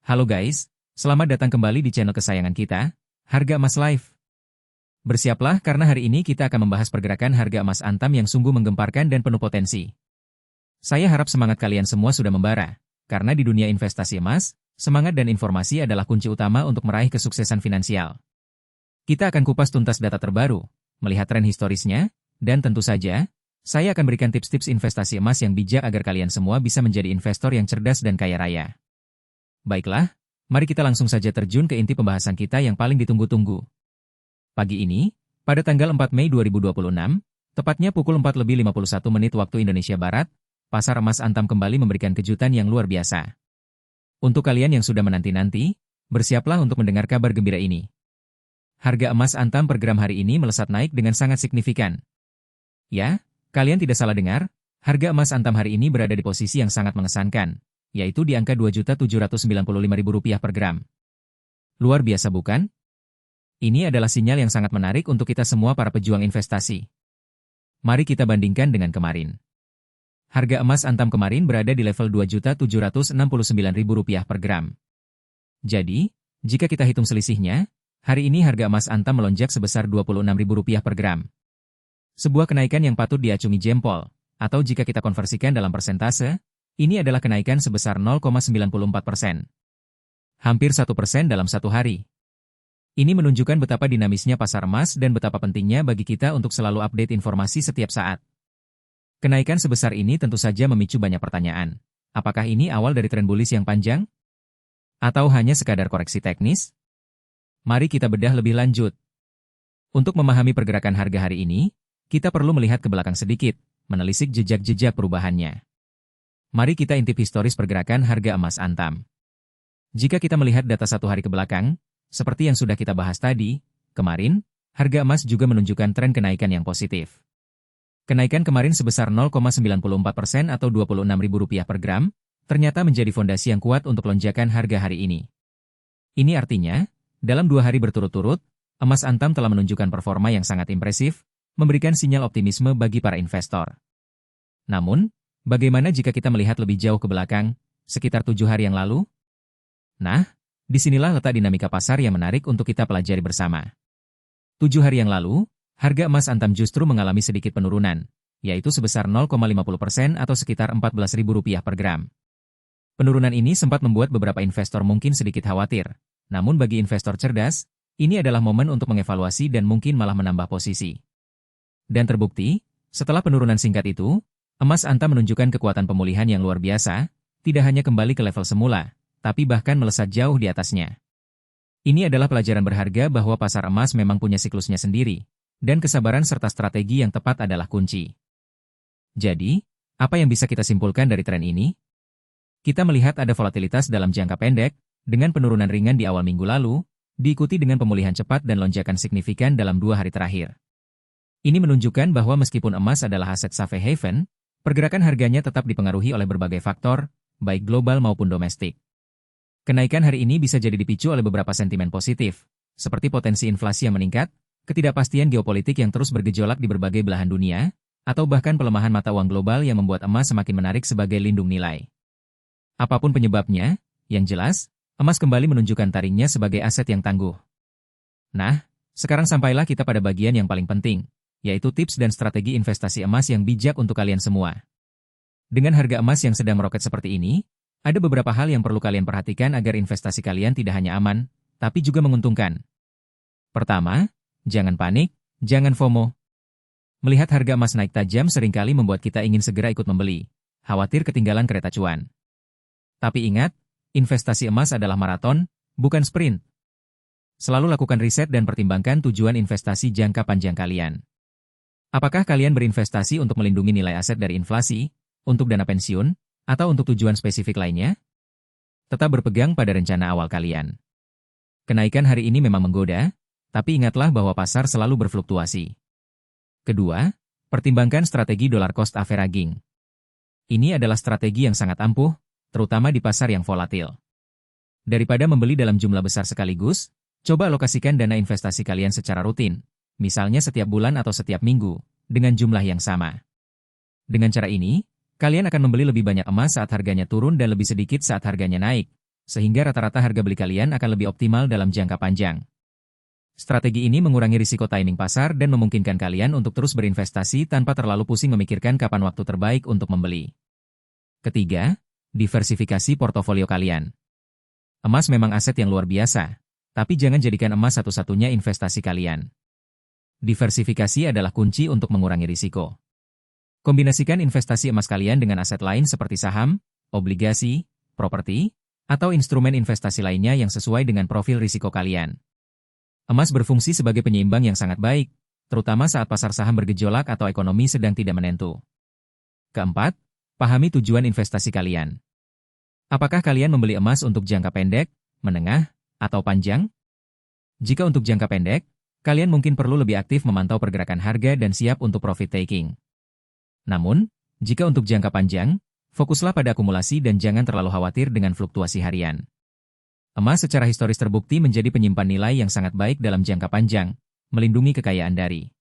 Halo guys, selamat datang kembali di channel kesayangan kita, Harga Emas Live. Bersiaplah karena hari ini kita akan membahas pergerakan harga emas Antam yang sungguh menggemparkan dan penuh potensi. Saya harap semangat kalian semua sudah membara, karena di dunia investasi emas, semangat dan informasi adalah kunci utama untuk meraih kesuksesan finansial. Kita akan kupas tuntas data terbaru, melihat tren historisnya, dan tentu saja, saya akan berikan tips-tips investasi emas yang bijak agar kalian semua bisa menjadi investor yang cerdas dan kaya raya. Baiklah, mari kita langsung saja terjun ke inti pembahasan kita yang paling ditunggu-tunggu. Pagi ini, pada tanggal 4 Mei 2026, tepatnya pukul 4:51 waktu Indonesia Barat, pasar emas Antam kembali memberikan kejutan yang luar biasa. Untuk kalian yang sudah menanti-nanti, bersiaplah untuk mendengar kabar gembira ini. Harga emas Antam per gram hari ini melesat naik dengan sangat signifikan. Ya, kalian tidak salah dengar, harga emas Antam hari ini berada di posisi yang sangat mengesankan, yaitu di angka Rp2.795.000 per gram. Luar biasa bukan? Ini adalah sinyal yang sangat menarik untuk kita semua para pejuang investasi. Mari kita bandingkan dengan kemarin. Harga emas Antam kemarin berada di level Rp2.769.000 per gram. Jadi, jika kita hitung selisihnya, hari ini harga emas Antam melonjak sebesar Rp26.000 per gram. Sebuah kenaikan yang patut diacungi jempol, atau jika kita konversikan dalam persentase, ini adalah kenaikan sebesar 0,94%. Hampir 1% dalam satu hari. Ini menunjukkan betapa dinamisnya pasar emas dan betapa pentingnya bagi kita untuk selalu update informasi setiap saat. Kenaikan sebesar ini tentu saja memicu banyak pertanyaan. Apakah ini awal dari tren bullish yang panjang? Atau hanya sekadar koreksi teknis? Mari kita bedah lebih lanjut. Untuk memahami pergerakan harga hari ini, kita perlu melihat ke belakang sedikit, menelisik jejak-jejak perubahannya. Mari kita intip historis pergerakan harga emas Antam. Jika kita melihat data satu hari ke belakang, seperti yang sudah kita bahas tadi, kemarin, harga emas juga menunjukkan tren kenaikan yang positif. Kenaikan kemarin sebesar 0,94% atau Rp26.000 per gram, ternyata menjadi fondasi yang kuat untuk lonjakan harga hari ini. Ini artinya, dalam 2 hari berturut-turut, emas Antam telah menunjukkan performa yang sangat impresif, memberikan sinyal optimisme bagi para investor. Namun, bagaimana jika kita melihat lebih jauh ke belakang, sekitar 7 hari yang lalu? Nah, disinilah letak dinamika pasar yang menarik untuk kita pelajari bersama. 7 hari yang lalu, harga emas Antam justru mengalami sedikit penurunan, yaitu sebesar 0,50% atau sekitar Rp14.000 per gram. Penurunan ini sempat membuat beberapa investor mungkin sedikit khawatir, namun bagi investor cerdas, ini adalah momen untuk mengevaluasi dan mungkin malah menambah posisi. Dan terbukti, setelah penurunan singkat itu, emas Antam menunjukkan kekuatan pemulihan yang luar biasa, tidak hanya kembali ke level semula, tapi bahkan melesat jauh di atasnya. Ini adalah pelajaran berharga bahwa pasar emas memang punya siklusnya sendiri, dan kesabaran serta strategi yang tepat adalah kunci. Jadi, apa yang bisa kita simpulkan dari tren ini? Kita melihat ada volatilitas dalam jangka pendek, dengan penurunan ringan di awal minggu lalu, diikuti dengan pemulihan cepat dan lonjakan signifikan dalam 2 hari terakhir. Ini menunjukkan bahwa meskipun emas adalah aset safe haven, pergerakan harganya tetap dipengaruhi oleh berbagai faktor, baik global maupun domestik. Kenaikan hari ini bisa jadi dipicu oleh beberapa sentimen positif, seperti potensi inflasi yang meningkat, ketidakpastian geopolitik yang terus bergejolak di berbagai belahan dunia, atau bahkan pelemahan mata uang global yang membuat emas semakin menarik sebagai lindung nilai. Apapun penyebabnya, yang jelas, emas kembali menunjukkan taringnya sebagai aset yang tangguh. Nah, sekarang sampailah kita pada bagian yang paling penting, yaitu tips dan strategi investasi emas yang bijak untuk kalian semua. Dengan harga emas yang sedang meroket seperti ini, ada beberapa hal yang perlu kalian perhatikan agar investasi kalian tidak hanya aman, tapi juga menguntungkan. Pertama, jangan panik, jangan FOMO. Melihat harga emas naik tajam seringkali membuat kita ingin segera ikut membeli, khawatir ketinggalan kereta cuan. Tapi ingat, investasi emas adalah maraton, bukan sprint. Selalu lakukan riset dan pertimbangkan tujuan investasi jangka panjang kalian. Apakah kalian berinvestasi untuk melindungi nilai aset dari inflasi, untuk dana pensiun, atau untuk tujuan spesifik lainnya? Tetap berpegang pada rencana awal kalian. Kenaikan hari ini memang menggoda, tapi ingatlah bahwa pasar selalu berfluktuasi. Kedua, pertimbangkan strategi dollar cost averaging. Ini adalah strategi yang sangat ampuh, terutama di pasar yang volatil. Daripada membeli dalam jumlah besar sekaligus, coba alokasikan dana investasi kalian secara rutin, misalnya setiap bulan atau setiap minggu, dengan jumlah yang sama. Dengan cara ini, kalian akan membeli lebih banyak emas saat harganya turun dan lebih sedikit saat harganya naik, sehingga rata-rata harga beli kalian akan lebih optimal dalam jangka panjang. Strategi ini mengurangi risiko timing pasar dan memungkinkan kalian untuk terus berinvestasi tanpa terlalu pusing memikirkan kapan waktu terbaik untuk membeli. Ketiga, diversifikasi portofolio kalian. Emas memang aset yang luar biasa, tapi jangan jadikan emas satu-satunya investasi kalian. Diversifikasi adalah kunci untuk mengurangi risiko. Kombinasikan investasi emas kalian dengan aset lain seperti saham, obligasi, properti, atau instrumen investasi lainnya yang sesuai dengan profil risiko kalian. Emas berfungsi sebagai penyeimbang yang sangat baik, terutama saat pasar saham bergejolak atau ekonomi sedang tidak menentu. Keempat, pahami tujuan investasi kalian. Apakah kalian membeli emas untuk jangka pendek, menengah, atau panjang? Jika untuk jangka pendek, kalian mungkin perlu lebih aktif memantau pergerakan harga dan siap untuk profit taking. Namun, jika untuk jangka panjang, fokuslah pada akumulasi dan jangan terlalu khawatir dengan fluktuasi harian. Emas secara historis terbukti menjadi penyimpan nilai yang sangat baik dalam jangka panjang, melindungi kekayaan dari